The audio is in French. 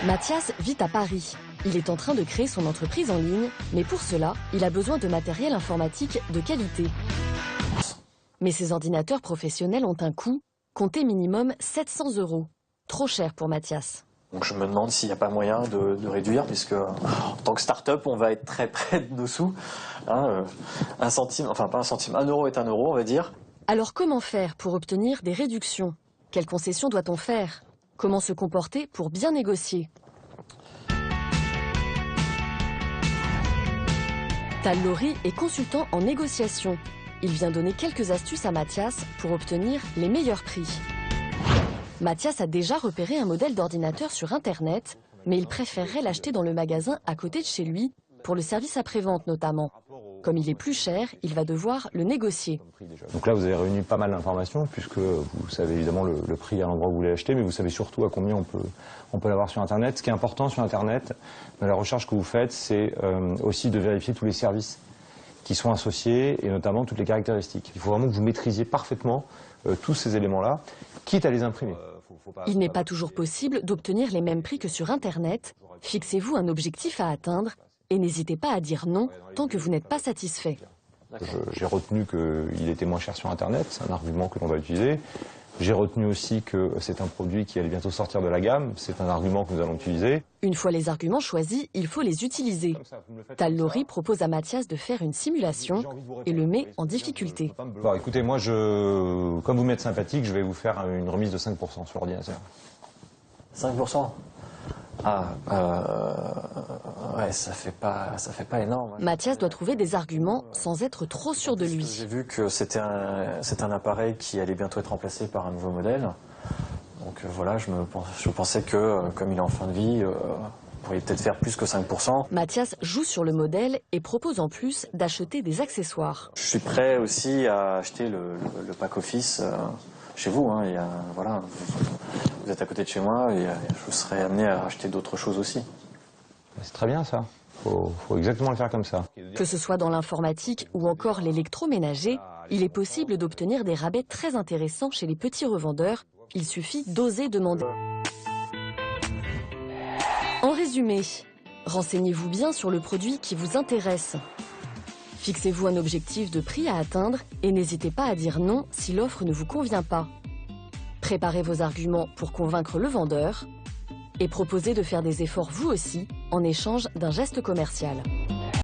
Mathias vit à Paris. Il est en train de créer son entreprise en ligne, mais pour cela, il a besoin de matériel informatique de qualité. Mais ces ordinateurs professionnels ont un coût, comptez minimum 700 €. Trop cher pour Mathias. Donc je me demande s'il n'y a pas moyen de réduire, puisque en tant que start-up, on va être très près de nos sous. Hein, un centime, enfin pas un centime, 1 euro est 1 euro, on va dire. Alors comment faire pour obtenir des réductions? Quelles concessions doit-on faire? Comment se comporter pour bien négocier? Tal Lori est consultant en négociation. Il vient donner quelques astuces à Mathias pour obtenir les meilleurs prix. Mathias a déjà repéré un modèle d'ordinateur sur Internet, mais il préférerait l'acheter dans le magasin à côté de chez lui, pour le service après-vente notamment. Comme il est plus cher, il va devoir le négocier. Donc là, vous avez réuni pas mal d'informations, puisque vous savez évidemment le prix à l'endroit où vous voulez acheter, mais vous savez surtout à combien on peut l'avoir sur Internet. Ce qui est important sur Internet, dans la recherche que vous faites, c'est aussi de vérifier tous les services qui sont associés, et notamment toutes les caractéristiques. Il faut vraiment que vous maîtrisiez parfaitement tous ces éléments-là, quitte à les imprimer. Il n'est pas toujours possible d'obtenir les mêmes prix que sur Internet. Fixez-vous un objectif à atteindre et n'hésitez pas à dire non tant que vous n'êtes pas satisfait. J'ai retenu qu'il était moins cher sur Internet, c'est un argument que l'on va utiliser. J'ai retenu aussi que c'est un produit qui allait bientôt sortir de la gamme, c'est un argument que nous allons utiliser. Une fois les arguments choisis, il faut les utiliser. Tal Lori propose à Mathias de faire une simulation et le met en difficulté. Bon, écoutez, moi, comme vous m'êtes sympathique, je vais vous faire une remise de 5% sur l'ordinateur. 5%? Ah, ouais, ça fait pas énorme. Mathias doit trouver des arguments sans être trop sûr de lui. J'ai vu que c'est un appareil qui allait bientôt être remplacé par un nouveau modèle. Donc voilà, je pensais que, comme il est en fin de vie, vous pourriez peut-être faire plus que 5%. Mathias joue sur le modèle et propose en plus d'acheter des accessoires. Je suis prêt aussi à acheter le pack office chez vous. Hein, voilà, vous êtes à côté de chez moi et je serai amené à acheter d'autres choses aussi. C'est très bien ça. Faut exactement le faire comme ça. Que ce soit dans l'informatique ou encore l'électroménager, il est possible d'obtenir des rabais très intéressants chez les petits revendeurs. Il suffit d'oser demander. En résumé, renseignez-vous bien sur le produit qui vous intéresse. Fixez-vous un objectif de prix à atteindre et n'hésitez pas à dire non si l'offre ne vous convient pas. Préparez vos arguments pour convaincre le vendeur et proposez de faire des efforts vous aussi en échange d'un geste commercial.